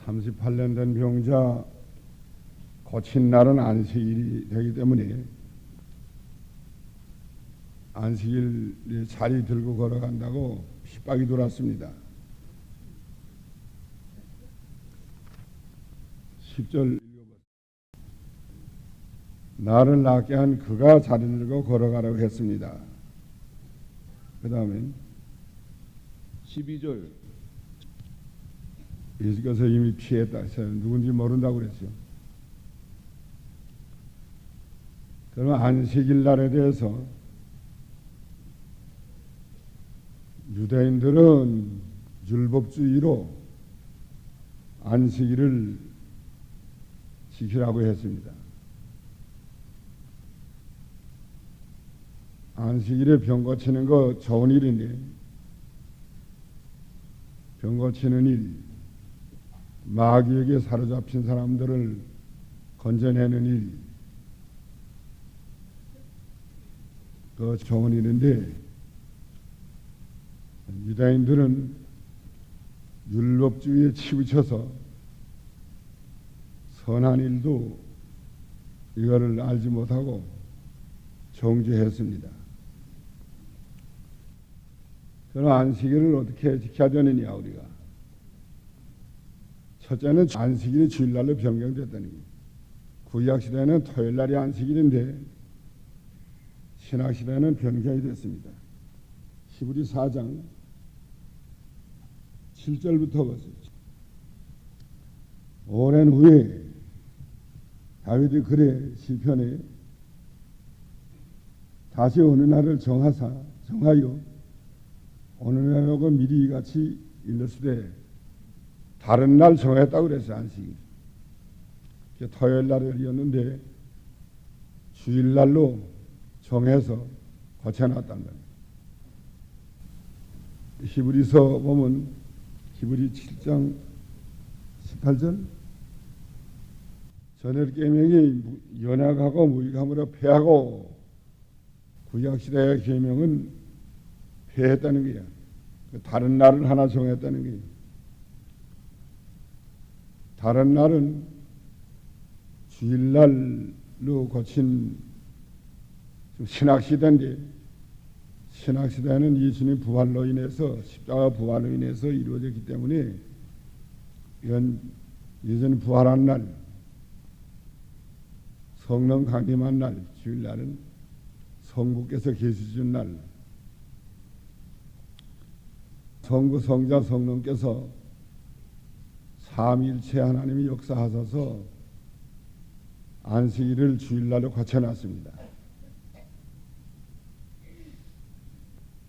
38년 된 병자 고친 날은 안식일이 되기 때문에 안식일 자리 들고 걸어간다고 핍박이 돌았습니다. 10절 읽어보세요. 나를 낫게 한 그가 자리 들고 걸어가라고 했습니다. 그 다음에 12절 예수께서 이미 피했다 했어요. 누군지 모른다고 그랬죠. 그러면 안식일 날에 대해서 유대인들은 율법주의로 안식일을 지키라고 했습니다. 안식일에 병 고치는 거 좋은 일인데 병 고치는 일, 마귀에게 사로잡힌 사람들을 건져내는 일, 그 좋은 일인데 유다인들은 율법주의에 치우쳐서 선한 일도 이거를 알지 못하고 정죄했습니다. 그럼 안식일을 어떻게 지켜야 되느냐 우리가. 첫째는 안식일이 주일날로 변경됐다는 게. 구약시대는 토요일날이 안식일인데 신약시대는 변경이 됐습니다. 히브리 4장 7절부터 보세요. 오랜 후에 다윗이 글에 시편에 다시 어느 날을 정하여 어느 날하고 미리 같이 일렀으되 다른 날 정했다고 그랬어요. 안식일. 토요일 날이었는데 주일날로 정해서 고쳐놨단 말이에요. 히브리서 보면 히브리 7장 18절 전에 계명이 연약하고 무익함으로 폐하고 구약시대의 계명은 폐했다는 거야. 다른 날을 하나 정했다는 거야. 다른 날은 주일날로 고친 신약시대인데 신약시대는 예수님 부활로 인해서 십자가 부활로 인해서 이루어졌기 때문에 이건 예수님 부활한 날, 성령 강림한 날, 주일날은 성부께서 계시준 날, 성부, 성자, 성령께서 삼위일체 하나님이 역사하셔서 안식일을 주일날로 고쳐놨습니다.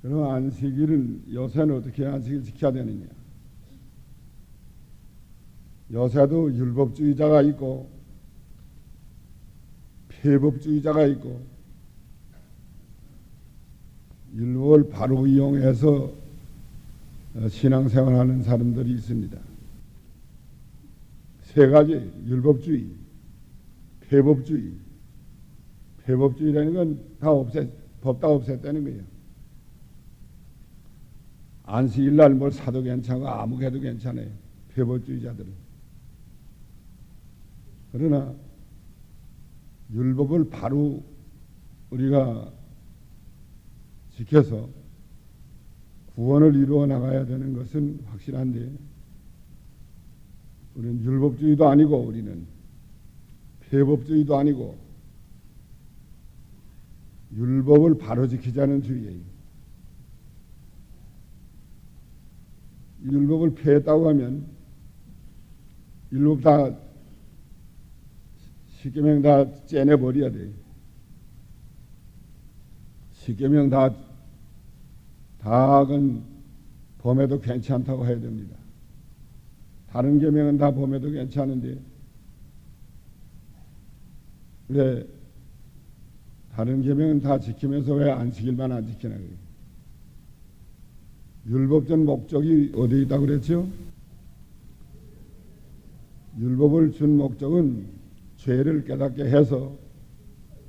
그럼 안식일은 요새는 어떻게 안식일 지켜야 되느냐? 요새도 율법주의자가 있고 폐법주의자가 있고 율법을 바로 이용해서 신앙생활하는 사람들이 있습니다. 세 가지: 율법주의, 폐법주의. 폐법주의라는 건 법 다 없앴다는 거예요. 안식일날 뭘 사도 괜찮고 아무 해도 괜찮아요. 폐법주의자들은. 그러나 율법을 바로 우리가 지켜서 구원을 이루어 나가야 되는 것은 확실한데 우리는 율법주의도 아니고 우리는 폐법주의도 아니고 율법을 바로 지키자는 주의예요. 율법을 폐했다고 하면 율법 다 십계명 다 째내버려야 돼. 십계명 다 그건 범해도 괜찮다고 해야 됩니다. 다른 계명은 다 범해도 괜찮은데 왜 다른 계명은 다 지키면서 왜 안식일만 안 지키나 그래요? 율법적 목적이 어디에 있다고 그랬죠? 율법을 준 목적은 죄를 깨닫게 해서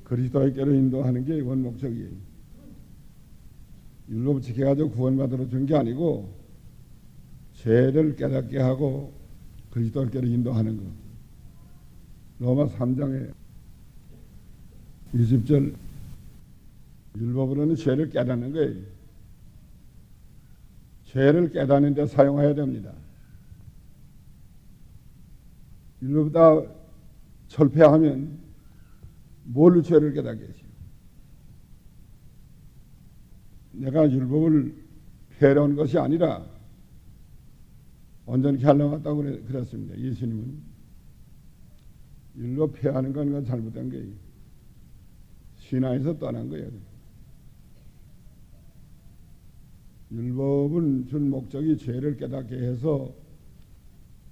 그리스도에게로 인도하는 게 원 목적이에요. 율법 지켜가지고 구원받으러 준 게 아니고 죄를 깨닫게 하고 그리스도께로 인도하는 것. 로마 3장에 20절 율법으로는 죄를 깨닫는 거예요. 죄를 깨닫는 데 사용해야 됩니다. 율법다 철폐하면 뭘로 죄를 깨닫겠어요? 내가 율법을 폐해온 것이 아니라 온전히 갈라왔다고 그랬습니다. 예수님은 율법 폐하는 건 잘못된 거예요. 신앙에서 떠난 거예요. 율법은 준 목적이 죄를 깨닫게 해서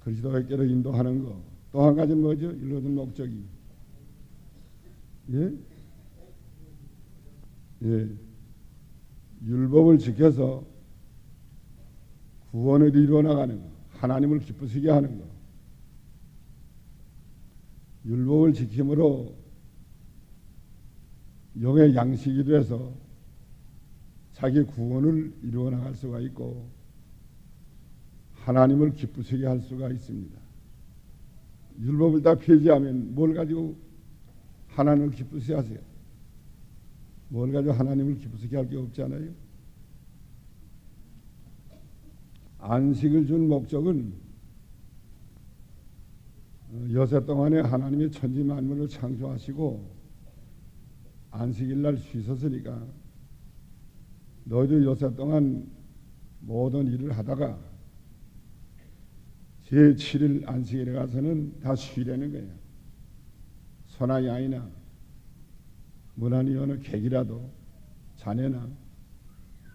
그리스도께로 인도하는 거. 또 한 가지는 뭐죠? 율법은 목적이 율법을 지켜서 구원을 이루어 나가는 거. 하나님을 기쁘시게 하는 거. 율법을 지킴으로 영의 양식이 돼서 자기 구원을 이루어 나갈 수가 있고 하나님을 기쁘시게 할 수가 있습니다. 율법을 다 폐지하면 뭘 가지고 하나님을 기쁘시게 하세요? 뭘 가지고 하나님을 기쁘시게 할 게 없잖아요. 안식을 준 목적은 여세 동안에 하나님이 천지 만물을 창조하시고 안식일 날 쉬셨으니까 너희도 여세 동안 모든 일을 하다가 제7일 안식일에 가서는 다 쉬려는 거예요. 소나 양이나 무난히 어느 객이라도 자네나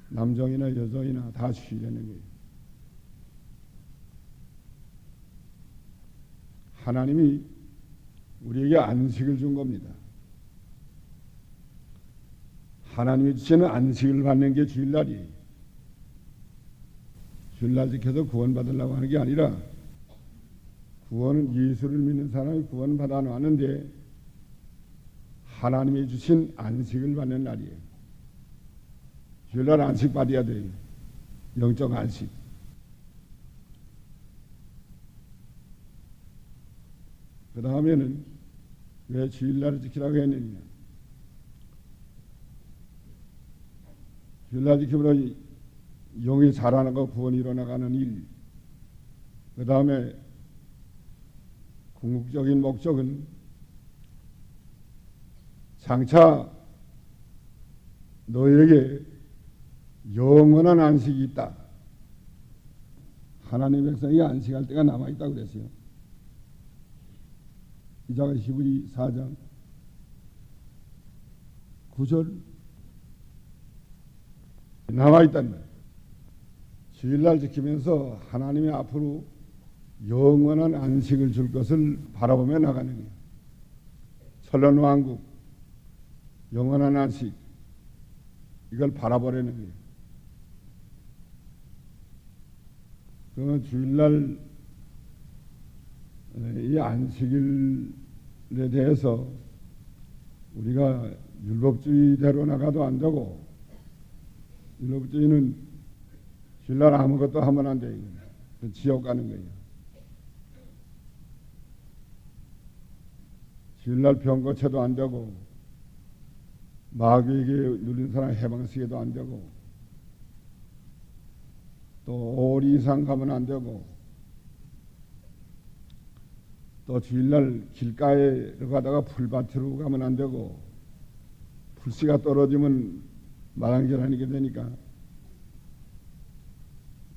남종이나 여종이나 다 쉬려는 거예요. 하나님이 우리에게 안식을 준 겁니다. 하나님이 주시는 안식을 받는 게 주일날이에요. 주일날 지켜서 구원받으려고 하는 게 아니라 구원은 예수를 믿는 사람이 구원받아 놨는데 하나님이 주신 안식을 받는 날이에요. 주일날 안식 받아야 돼요. 영적 안식. 그 다음에는 왜 주일날을 지키라고 했느냐. 주일날 지킴으로 영이 자라나고 구원이 일어나가는 일. 그 다음에 궁극적인 목적은 장차 너에게 영원한 안식이 있다. 하나님 백성이 안식할 때가 남아있다고 그랬어요. 이자가 히브리 4장 9절 남아있단 말이에요. 주일날 지키면서 하나님이 앞으로 영원한 안식을 줄 것을 바라보며 나가는 거예요. 천년왕국 영원한 안식 이걸 바라보려는 거예요. 그 주일날 이 안식일에 대해서 우리가 율법주의대로 나가도 안 되고 율법주의는 주일날 아무것도 하면 안 돼요. 지옥 가는 거예요. 주일날 병 고쳐도 안 되고 마귀에게 눌린 사람 해방시켜도 안 되고 또 5리 이상 가면 안 되고 또 주일날 길가에 가다가 풀밭으로 가면 안 되고 풀씨가 떨어지면 마당질하게 되니까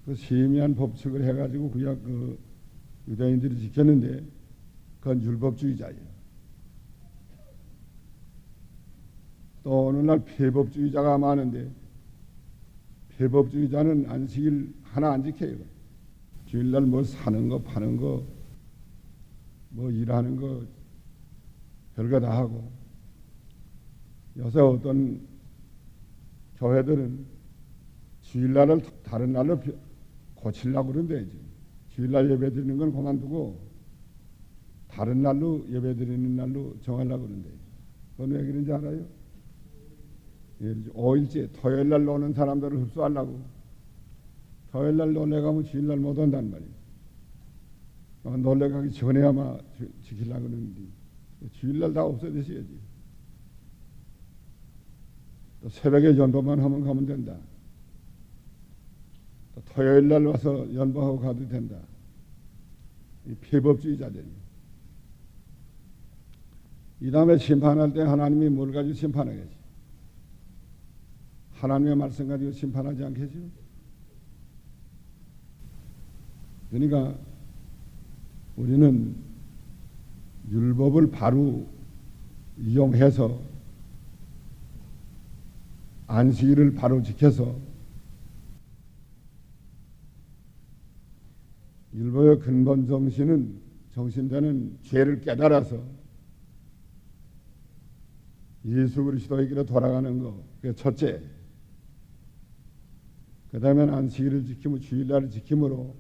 그 세미한 법칙을 해가지고 구약 그 유대인들이 지켰는데 그건 율법주의자예요. 또 어느 날 폐법주의자가 많은데 폐법주의자는 안식일 하나 안 지켜요. 주일날 뭐 사는 거 파는 거 뭐 일하는 거 별거 다 하고 요새 어떤 교회들은 주일날을 다른 날로 고치려고 그러는데 주일날 예배 드리는 건 그만두고 다른 날로 예배 드리는 날로 정하려고 그러는데 그건 왜 그런지 알아요? 5일째 토요일날 노는 사람들을 흡수하려고 토요일날 노래 가면 주일날 못 온단 말이에요. 놀래가기 전에 아마 지키려고 그러는데 주일날 다 없어지셔야지. 또 새벽에 연보만 하면 가면 된다. 또 토요일날 와서 연보하고 가도 된다. 이 폐법주의자들이. 이 다음에 심판할 때 하나님이 뭘 가지고 심판하겠지? 하나님의 말씀 가지고 심판하지 않겠죠? 그러니까 우리는 율법을 바로 이용해서 안식일을 바로 지켜서 율법의 근본 정신되는 죄를 깨달아서 예수 그리스도에게로 돌아가는 거, 그게 첫째. 그 다음에 안식일을 지키고 주일날을 지킴으로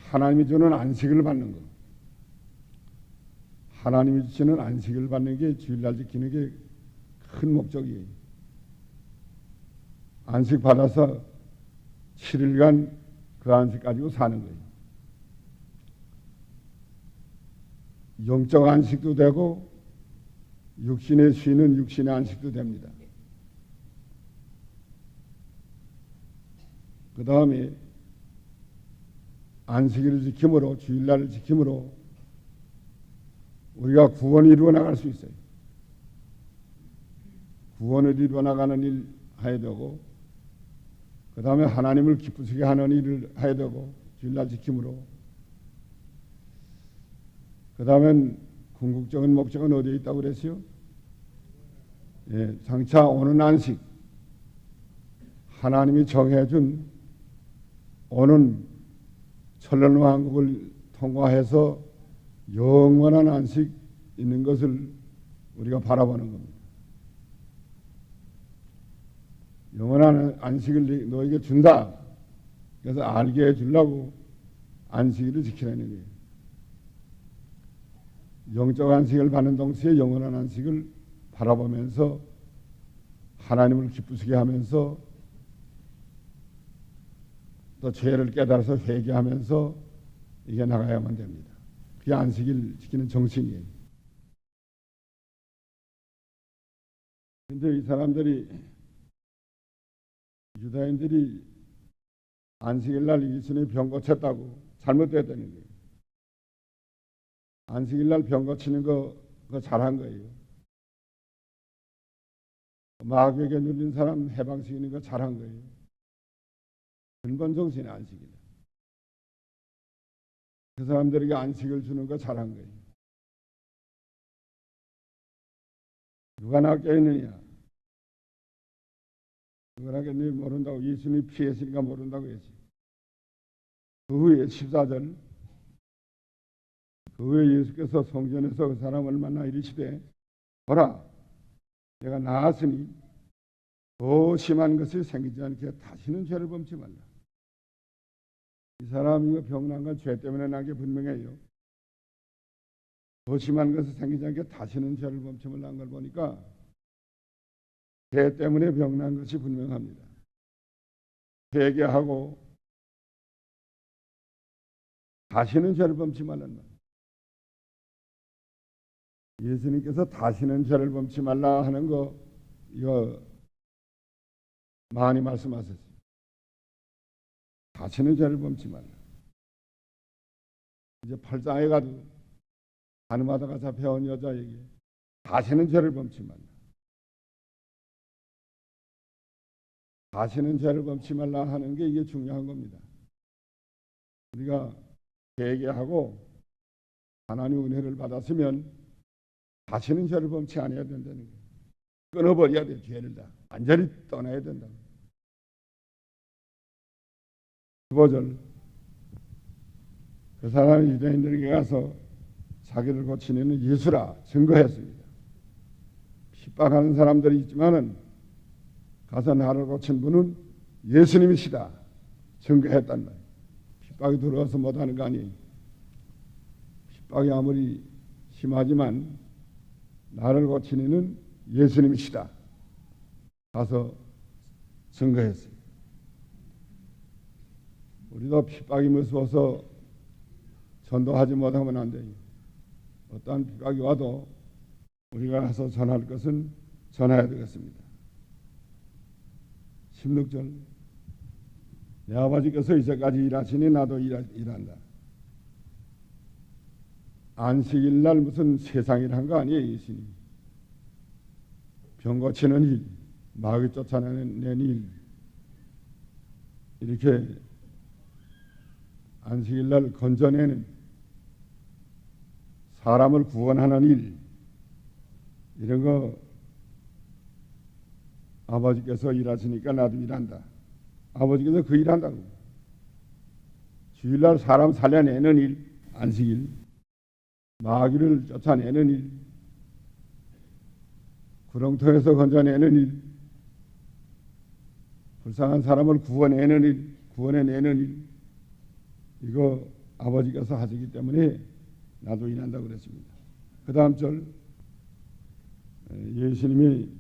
하나님이 주는 안식을 받는 거. 하나님이 주시는 안식을 받는 게 주일날 지키는 게 큰 목적이에요. 안식 받아서 7일간 그 안식 가지고 사는 거예요. 영적 안식도 되고 육신의 쉬는 육신의 안식도 됩니다. 그 다음에 안식일을 지킴으로 주일날을 지킴으로 우리가 구원을 이루어 나갈 수 있어요. 구원을 이루어 나가는 일 해야 되고 그 다음에 하나님을 기쁘시게 하는 일을 해야 되고 주일날 지킴으로 그 다음엔 궁극적인 목적은 어디에 있다고 그랬어요? 예, 장차 오는 안식 하나님이 정해준 오는 천년왕국을 통과해서 영원한 안식 있는 것을 우리가 바라보는 겁니다. 영원한 안식을 너에게 준다. 그래서 알게 해주려고 안식일을 지키라는 거예요. 영적 안식을 받는 동시에 영원한 안식을 바라보면서 하나님을 기쁘시게 하면서 또 죄를 깨달아서 회개하면서 이게 나가야만 됩니다. 그게 안식일 지키는 정신이에요. 그런데 이 사람들이 유다인들이 안식일날 예수님이 병 고쳤다고 잘못됐다는 거예요. 안식일날 병 고치는 거 그거 잘한 거예요. 마귀에게 눌린 사람 해방시키는 거 잘한 거예요. 근본 정신이 안식이다. 그 사람들에게 안식을 주는 거 잘한 거예요. 누가 낚여있느냐? 누가 낚였느냐 모른다고 예수님이 피했으니까 모른다고 했지. 그 후에 14절 그 후에 예수께서 성전에서 그 사람을 만나 이르시되 보라 내가 나았으니 더 심한 것이 생기지 않게 다시는 죄를 범치 말라. 이 사람이 병난 건 죄 때문에 난 게 분명해요. 더 심한 것이 생기지 않게 다시는 죄를 범치 말라는 걸 보니까 죄 때문에 병난 것이 분명합니다. 회개하고 다시는 죄를 범치 말라는 말. 예수님께서 다시는 죄를 범치 말라 하는 거 이거 많이 말씀하셨어요. 다시는 죄를 범치 말라. 이제 8장에 가도 가늠하다가 잡혀온 여자에게 다시는 죄를 범치 말라. 다시는 죄를 범치 말라 하는 게 이게 중요한 겁니다. 우리가 회개하고 하나님의 은혜를 받았으면 다시는 죄를 범치 않아야 된다는 거예요. 끊어버려야 돼. 죄를 다 완전히 떠나야 된다. 15절 그 사람이 유대인들에게 가서 자기를 고치는 예수라 증거했습니다. 핍박하는 사람들이 있지만은 가서 나를 고친 분은 예수님이시다 증거했단 말이에요. 핍박이 들어와서 못하는 거 아니에요. 핍박이 아무리 심하지만 나를 고치는 이는 예수님이시다 가서 증거했어요. 우리도 핍박이 무서워서 전도하지 못하면 안 돼요. 어떠한 핍박이 와도 우리가 가서 전할 것은 전해야 되겠습니다. 16절 내 아버지께서 이제까지 일하시니 나도 일한다. 안식일 날 무슨 세상일 한 거 아니에요. 예수님. 병 고치는 일, 마귀 쫓아내는 일, 이렇게 안식일 날 건져내는, 사람을 구원하는 일, 이런 거 아버지께서 일하시니까 나도 일한다. 아버지께서 그 일한다고. 주일날 사람 살려내는 일, 안식일, 마귀를 쫓아내는 일, 구렁텅이에서 건져내는 일, 불쌍한 사람을 구원해내는 일, 이거 아버지께서 하시기 때문에 나도 일한다고 그랬습니다. 그 다음 절, 예수님이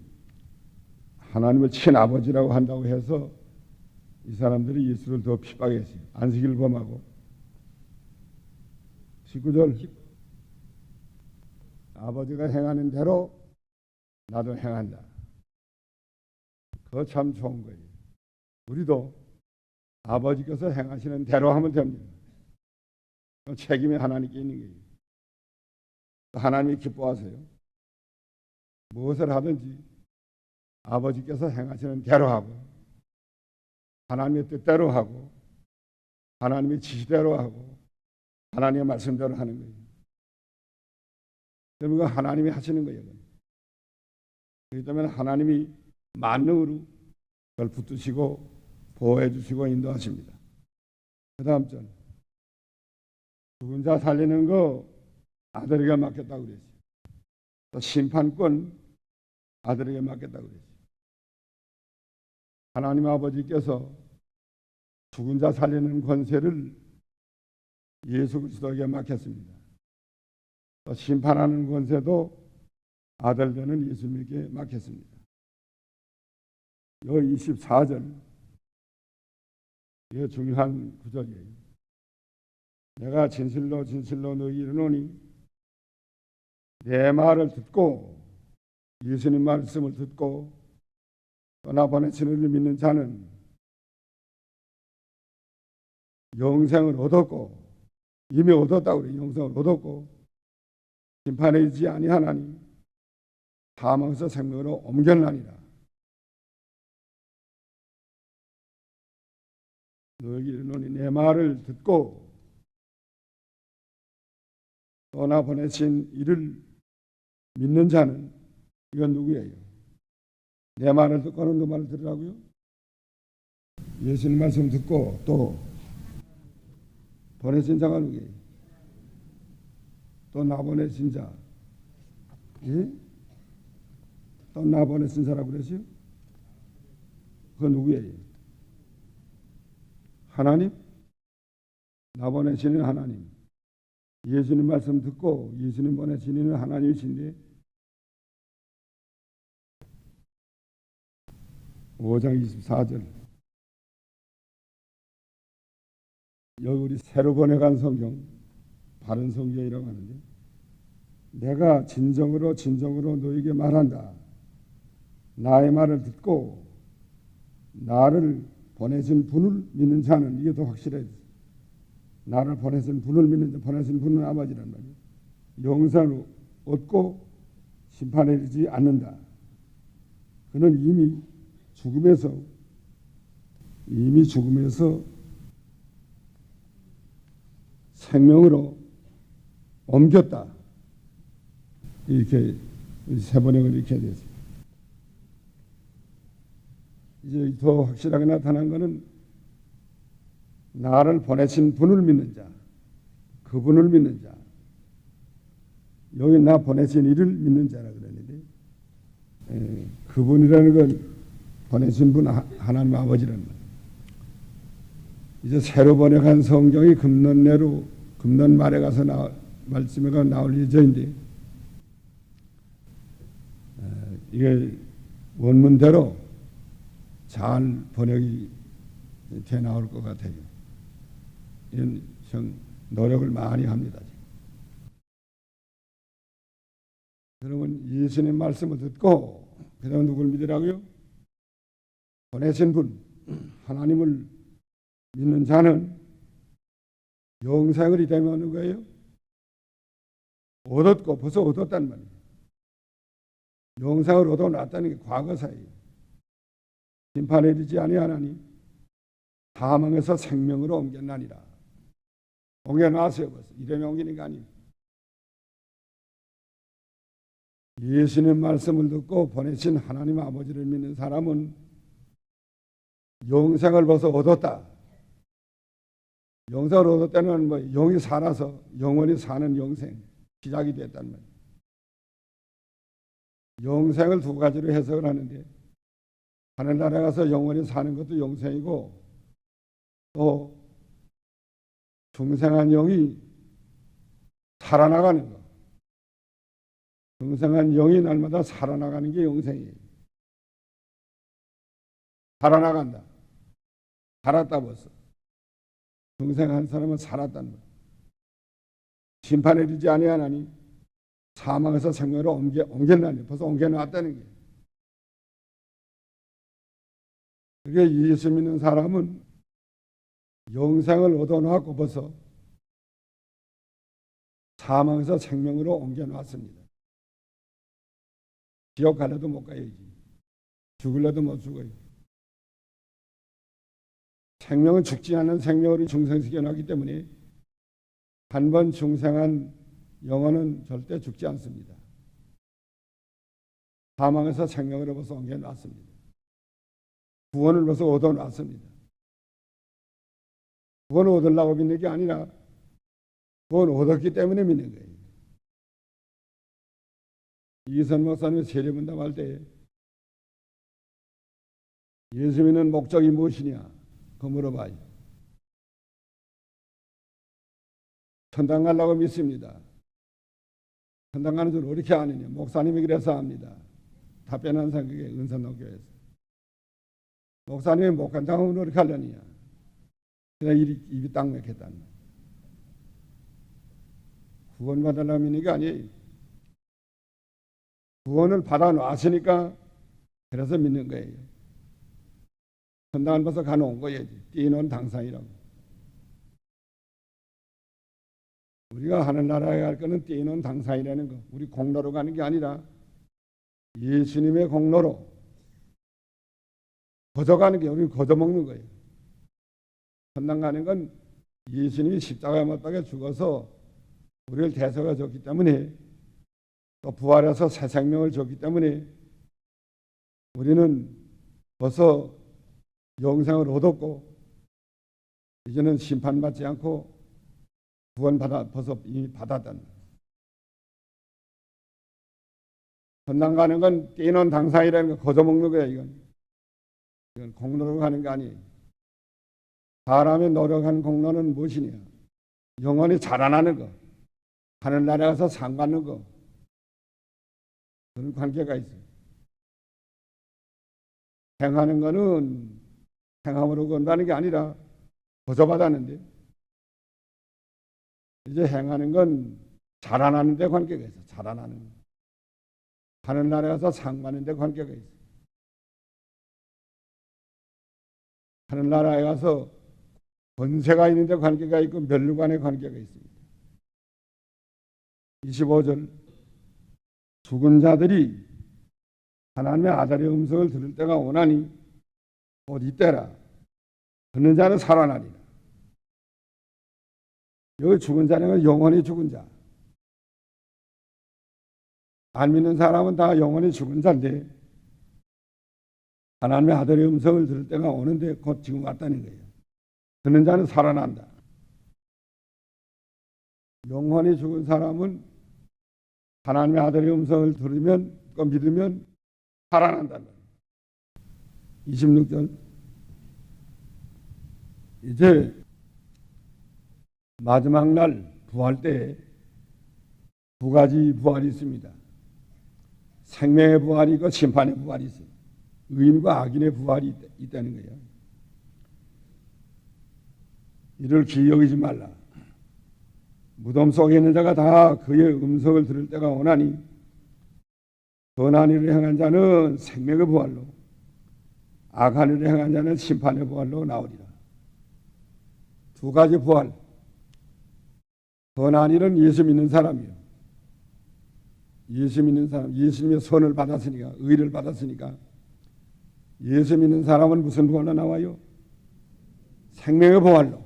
하나님을 친아버지라고 한다고 해서 이 사람들이 예수를 더 핍박했어요. 안식일 범하고. 19절, 아버지가 행하는 대로 나도 행한다. 그거 참 좋은 거예요. 우리도 아버지께서 행하시는 대로 하면 됩니다. 책임이 하나님께 있는 거예요. 하나님이 기뻐하세요. 무엇을 하든지 아버지께서 행하시는 대로 하고, 하나님의 뜻대로 하고, 하나님의 지시대로 하고, 하나님의 말씀대로 하는 거예요. 그러면 하나님이 하시는 거예요. 그렇기 때문에 하나님이 만능으로 그걸 붙드시고 보호해 주시고 인도하십니다. 그 다음 절, 죽은 자 살리는 거 아들에게 맡겼다고 그랬어요. 또 심판권 아들에게 맡겼다고 그랬어요. 하나님 아버지께서 죽은 자 살리는 권세를 예수 그리스도에게 맡겼습니다. 또 심판하는 권세도 아들 되는 예수님께 맡겼습니다. 이 24절, 이게 중요한 구절이에요. 내가 진실로 진실로 너희에게 이르노니 내 말을 듣고, 예수님 말씀을 듣고 떠나 보내시는 이를 믿는 자는 영생을 얻었고, 이미 얻었다고 그래요. 영생을 얻었고 심판에 이르지 아니하나니 사망에서 생명으로 옮겨나니라. 너희에게 이르노니 내 말을 듣고 떠나 보내신 이를 믿는 자는, 이건 누구예요? 내 말을 듣고는 그 말을 들으라고요? 예수님 말씀 듣고 또 보내신 자가 누구예요? 또 나 보내신 자, 예? 또 나 보내신 자라고 그러시요? 그건 누구예요? 하나님? 나 보내시는 하나님. 예수님 말씀 듣고 예수님 보내시는 하나님이신데, 5장 24절, 여기 우리 새로 번역한 성경, 바른 성경이라고 하는데, 내가 진정으로 너에게 말한다. 나의 말을 듣고 나를 보내신 분을 믿는 자는, 이게 더 확실해요. 나를 보내신 분을 믿는 자, 보내신 분은 아버지란 말이에요. 영생을 얻고 심판에 이르지 않는다. 그는 이미 죽음에서 생명으로 옮겼다. 이렇게 세 번역을 이렇게 됐어요. 이제 더 확실하게 나타난 것은 나를 보내신 분을 믿는 자, 그분을 믿는 자, 여기 나 보내신 이를 믿는 자라 그러는데, 그분이라는 건 보내신 분 하나님 아버지라는 말이에요. 이제 새로 번역한 성경이 금년 말에 가서 말씀에 나올 예정인데, 이게 원문대로 잘 번역이 돼 나올 것 같아요. 이런 노력을 많이 합니다. 여러분 예수님 말씀을 듣고 그다음 누굴 믿으라고요? 보내신 분 하나님을 믿는 자는 영생을 이되면 하는 거예요. 얻었고 벌써 얻었단 말이에요. 영생을 얻어놨다는 게 과거사예요. 심판에 이르지 아니하나니 사망에서 생명으로 옮겼나니라. 옮겨놨어요. 벌써 이름이 옮기는 게 아니에요. 예수님 말씀을 듣고 보내신 하나님 아버지를 믿는 사람은 영생을 벌써 얻었다. 영생을 얻었다는 뭐 영이 살아서 영원히 사는 영생 시작이 됐단 말이에요. 영생을 두 가지로 해석을 하는데 하늘나라에 가서 영원히 사는 것도 영생이고 또 중생한 영이 살아나가는 것, 중생한 영이 날마다 살아나가는 게 영생이에요. 살아나간다. 살았다 벌써. 중생한 사람은 살았다는 것. 심판에 이르지 아니하나니 사망에서 생명으로 옮겼나니 벌써 옮겨놨다는 게. 그게 예수 믿는 사람은 영생을 얻어놨고 벌써 사망에서 생명으로 옮겨놨습니다. 지옥 갈래도 못 가야지. 죽을래도 못 죽어요. 생명은 죽지 않는 생명으로 중생시켜놨기 때문에 한 번 중생한 영혼은 절대 죽지 않습니다. 사망에서 생명으로 벌써 옮겨놨습니다. 구원을 벌써 얻어놨습니다. 구원을 얻으려고 믿는 게 아니라 구원을 얻었기 때문에 믿는 거예요. 이선 목사님이 세례문답할 때 예수 믿는 목적이 무엇이냐? 그거 물어봐요. 천당 가려고 믿습니다. 천당 가는 줄 어떻게 아느냐? 목사님이 그래서 압니다. 답변한 생각에 은선노교에서. 목사님이 못 간다고 하면 어떻게 하려느냐? 그냥 입이 딱 막혔다는 거예요. 구원받으려고 믿는 게 아니에요. 구원을 받아놨으니까 그래서 믿는 거예요. 천당을 벌써 가놓은 거예요. 뛰어놓은 당상이라고. 우리가 하늘나라에 갈 거는 뛰어놓은 당상이라는 거. 우리 공로로 가는 게 아니라 예수님의 공로로 거저가는 게 우리는 거저먹는 거예요. 천당 가는 건 예수님이 십자가에 못 박혀 죽어서 우리를 대속해 줬기 때문에 또 부활해서 새 생명을 줬기 때문에 우리는 벌써 영생을 얻었고 이제는 심판받지 않고 구원받아 벌써 이미 받았다는 거예요. 천당 가는 건 뛰어난 당상이라는 거 거저먹는 거야. 이건 공로로 가는 게 아니에요. 사람의 노력한 공로는 무엇이냐? 영원히 자라나는 거, 하늘나라에 가서 상 받는 거, 그런 관계가 있어요. 행하는 거는 행함으로 건다는 게 아니라 거저받았는데 이제 행하는 건 자라나는 데 관계가 있어요. 자라나는 거. 하늘나라에 가서 상 받는 데 관계가 있어요. 하늘나라에 가서 권세가 있는 데 관계가 있고 멸류관의 관계가 있습니다. 25절 죽은 자들이 하나님의 아들의 음성을 들을 때가 오나니 곧 이때라. 듣는 자는 살아나리라. 여기 죽은 자는 영원히 죽은 자. 안 믿는 사람은 다 영원히 죽은 자인데 하나님의 아들의 음성을 들을 때가 오는데 곧 지금 왔다는 거예요. 듣는 자는 살아난다. 영원히 죽은 사람은 하나님의 아들의 음성을 들으면 믿으면 살아난다는 거예요. 26절 이제 마지막 날 부활 때 두 가지 부활이 있습니다. 생명의 부활이 있고 심판의 부활이 있어요. 의인과 악인의 부활이 있다는 거예요. 이를 기여기지 말라. 무덤 속에 있는 자가 다 그의 음성을 들을 때가 오나니 선한 일을 행한 자는 생명의 부활로 악한 일을 행한 자는 심판의 부활로 나오리라. 두 가지 부활. 선한 일은 예수 믿는 사람이요. 예수 믿는 사람, 예수님의 선을 받았으니까, 의를 받았으니까 예수 믿는 사람은 무슨 부활로 나와요? 생명의 부활로,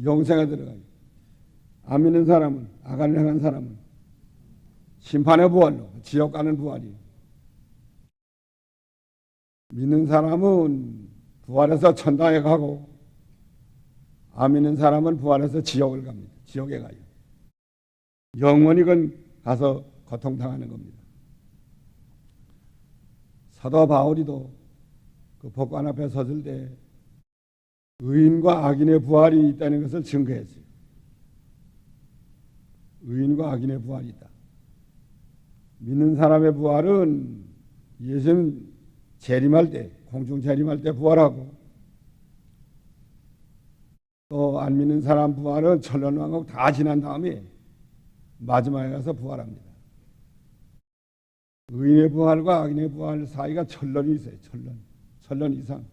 영생에 들어가요. 안 믿는 사람은, 악을 행한 사람은 심판의 부활로, 지옥 가는 부활이에요. 믿는 사람은 부활해서 천당에 가고 안 믿는 사람은 부활해서 지옥을 갑니다. 지옥에 가요. 영원히 가서 고통당하는 겁니다. 사도 바울이도 그 법관 앞에 섰을 때 의인과 악인의 부활이 있다는 것을 증거했어요. 의인과 악인의 부활이 있다. 믿는 사람의 부활은 예수님 재림할 때, 공중 재림할 때 부활하고, 또 안 믿는 사람 부활은 천년왕국 다 지난 다음에 마지막에 가서 부활합니다. 의인의 부활과 악인의 부활 사이가 천년이 있어요. 천년 이상.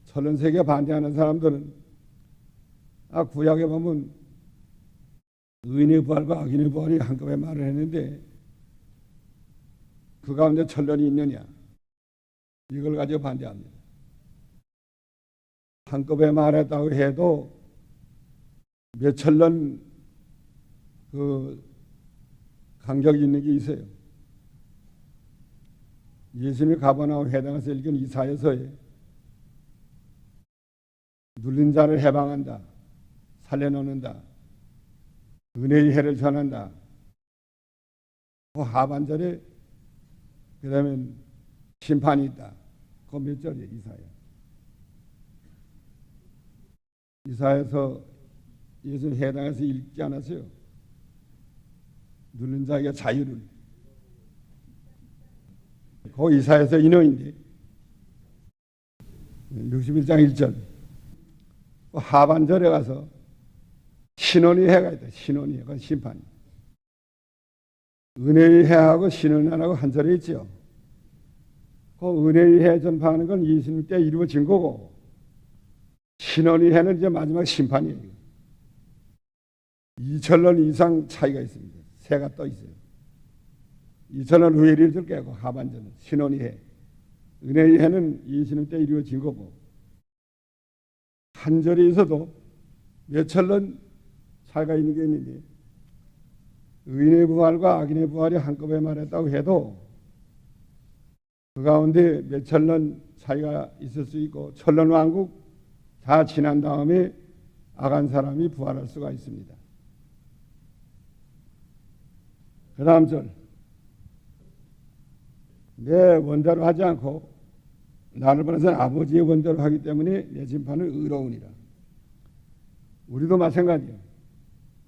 천년세계 반대하는 사람들은 구약에 보면 의인의 부활과 악인의 부활이 한꺼번에 말을 했는데 그 가운데 천년이 있느냐, 이걸 가지고 반대합니다. 한꺼번에 말했다고 해도 몇 천년 그 간격이 있는 게 있어요. 예수님이 가버나움 회당에서 읽은 이사야서에 눌린 자를 해방한다, 살려놓는다, 은혜의 해를 전한다. 그 하반절에 그 다음에 심판이 있다. 그 몇 절이에요? 이사야서 예수님 회당에서 읽지 않았어요? 눌린 자에게 자유를. 그 이사야서 인용인데 61장 1절 그 하반절에 가서 신원의 해가 있다. 신원의 해가 심판. 은혜의 해하고 신원의 해하고 한 절에 있죠. 그 은혜의 해 전파하는 건 예수님 때 이루어진 거고 신원의 해는 이제 마지막 심판이에요. 2000년 이상 차이가 있습니다. 새가 떠 있어요. 2000년 후에 이루어질 거고 하반절은 신원의 해. 은혜의 해는 예수님 때 이루어진 거고 한 절에 있어도 몇 천년 차이가 있는 게 있는데 의인의 부활과 악인의 부활이 한꺼번에 말했다고 해도 그 가운데 몇 천년 차이가 있을 수 있고 천년 왕국 다 지난 다음에 악한 사람이 부활할 수가 있습니다. 그 다음 절. 내 원대로 하지 않고 나를 보내신 아버지의 원대로 하기 때문에 내 심판은 의로우니라. 우리도 마찬가지예요.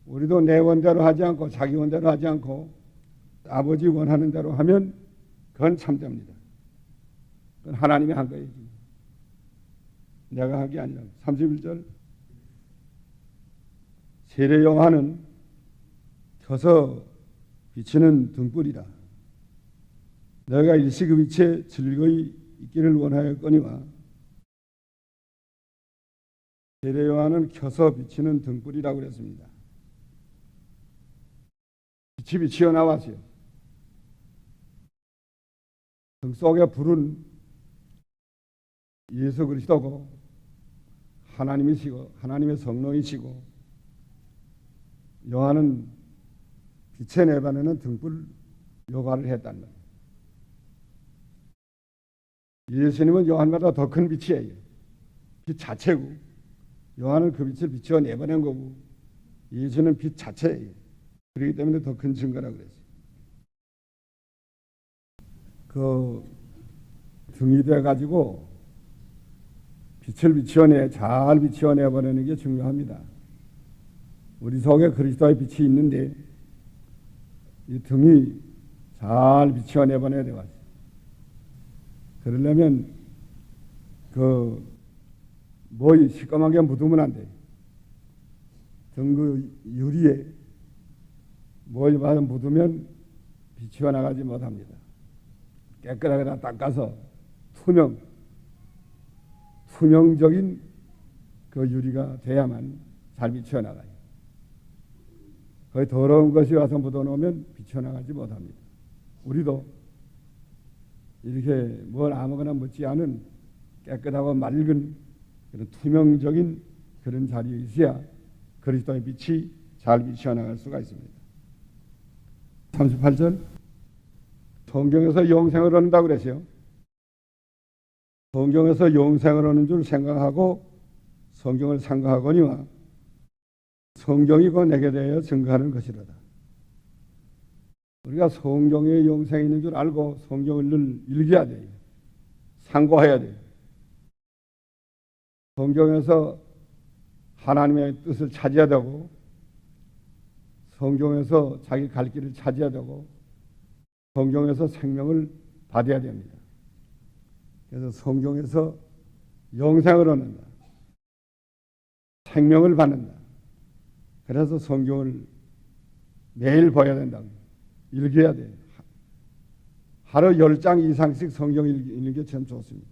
우리도 내 원대로 하지 않고 자기 원대로 하지 않고 아버지 원하는 대로 하면 그건 참됩니다. 그건 하나님이 한 거예요. 내가 한 게 아니라. 31절 세례 요한은 켜서 비치는 등불이라. 내가 일시 그 빛에 즐거이 있기를 원하였거니와. 세례 요한은 켜서 비치는 등불이라고 그랬습니다. 빛이 비치어 나왔어요. 등 속에 불은 예수 그리스도고 하나님이시고 하나님의 성령이시고 요한은 빛에 내보내는 등불 역할을 했다는 거예요. 예수님은 요한보다 더 큰 빛이에요. 빛 자체고 요한은 그 빛을 비추어 내보낸 거고 예수는 빛 자체예요. 그렇기 때문에 더 큰 증거라고 그랬어요. 그 등이 돼가지고 빛을 잘 비추어내버리는 게 중요합니다. 우리 속에 그리스도의 빛이 있는데 이 등이 잘 비추어내버려야 돼요. 그러려면 그 뭐 시꺼멓게 묻으면 안 돼. 등 그 유리에 뭘 묻으면 빛이 나가지 못합니다. 깨끗하게 다 닦아서 투명적인 그 유리가 돼야만 잘 비춰나가요. 거의 더러운 것이 와서 묻어놓으면 비춰나가지 못합니다. 우리도 이렇게 뭘 아무거나 묻지 않은 깨끗하고 맑은 그런 투명적인 그런 자리에 있어야 그리스도의 빛이 잘 비춰나갈 수가 있습니다. 38절 성경에서 영생을 얻는다고 그랬어요. 성경에서 영생을 얻는 줄 생각하고 성경을 생각하거니와 성경이 곧 내게 대하여 증거하는 것이로다. 우리가 성경에 영생이 있는 줄 알고 성경을 늘 읽어야 돼요. 상고해야 돼요. 성경에서 하나님의 뜻을 찾아야 되고 성경에서 자기 갈 길을 찾아야 되고 성경에서 생명을 받아야 됩니다. 그래서 성경에서 영생을 얻는다. 생명을 받는다. 그래서 성경을 매일 봐야 된다고. 읽어야 돼요. 하루 10장 이상씩 성경 읽는 게 참 좋습니다.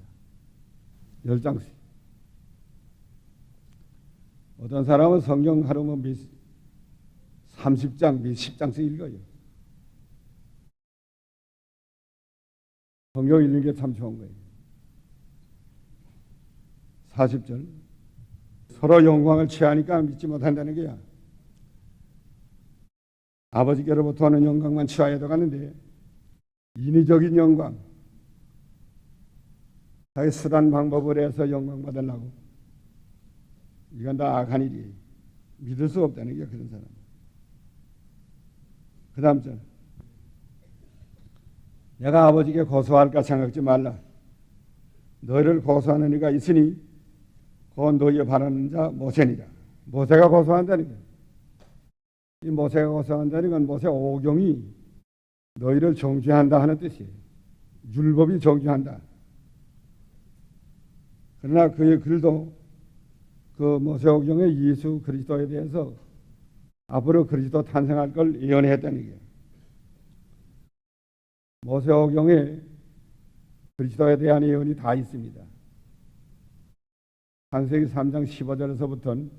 10장씩. 어떤 사람은 성경 하루면 30장, 10장씩 읽어요. 성경 읽는 게 참 좋은 거예요. 40절 서로 영광을 취하니까 믿지 못한다는 거야. 아버지께로부터 오는 영광만 취하여 들어가는데 인위적인 영광, 자기 수단 방법을 해서 영광 받으려고 이건 다 악한 일이에요. 믿을 수 없다는 게 그런 사람. 그 다음 절 내가 아버지께 고소할까 생각지 말라. 너희를 고소하는 이가 있으니 곧 너희의 바라는 자 모세니라. 모세가 고소한다는 거예요. 이 모세가 고소한다는 건 모세 오경이 너희를 정죄한다 하는 뜻이에요. 율법이 정죄한다. 그러나 그의 글도 그 모세오경의 예수 그리스도에 대해서 앞으로 그리스도 탄생할 걸 예언했다는 게 모세오경에 그리스도에 대한 예언이 다 있습니다. 창세기 3장 15절에서부터는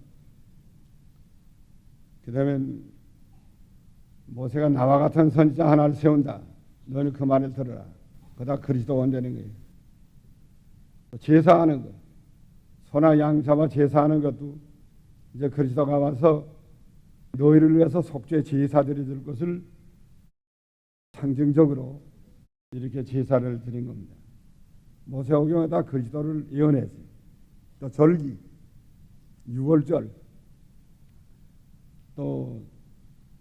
그 다음에 모세가 나와 같은 선지자 하나를 세운다. 너는 그 말을 들어라. 그다 그리스도 온다는 거예요. 제사하는 것, 소나 양 잡아 제사하는 것도 이제 그리스도가 와서 너희를 위해서 속죄 제사 드릴 것을 상징적으로 이렇게 제사를 드린 겁니다. 모세오경에다 그리스도를 예언했어요. 또 절기, 유월절, 또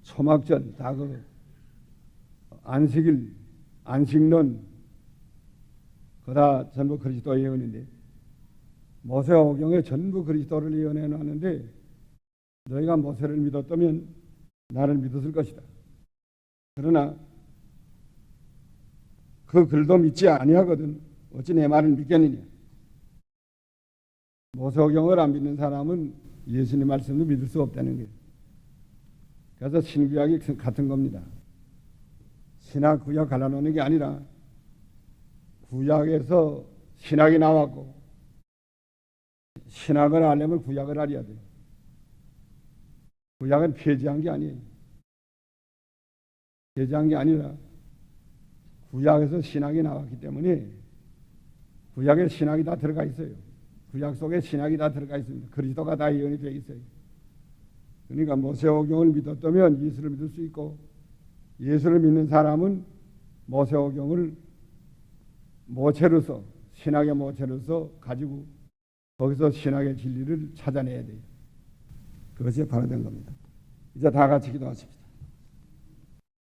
초막절, 다 그 안식일, 안식년, 그다 전부 그리스도 예언인데 모세오경에 전부 그리스도를 예언해 놨는데 너희가 모세를 믿었다면 나를 믿었을 것이다. 그러나 그 글도 믿지 아니하거든 어찌 내 말을 믿겠느냐. 모세오경을 안 믿는 사람은 예수님 말씀도 믿을 수 없다는 거예요. 그래서 신구약이 같은 겁니다. 신약, 구약 갈라놓는 게 아니라 구약에서 신약이 나왔고 신약을 알려면 구약을 알아야 돼요. 구약은 폐지한 게 아니에요. 폐지한 게 아니라 구약에서 신약이 나왔기 때문에 구약에 신약이 다 들어가 있어요. 구약 속에 신약이 다 들어가 있습니다. 그리스도가 다 예언이 되어 있어요. 그러니까 모세오경을 믿었다면 예수를 믿을 수 있고 예수를 믿는 사람은 모세오경을 모체로서 신학의 모체로서 가지고 거기서 신학의 진리를 찾아내야 돼요. 그것이 바로 된 겁니다. 이제 다 같이 기도하십시다.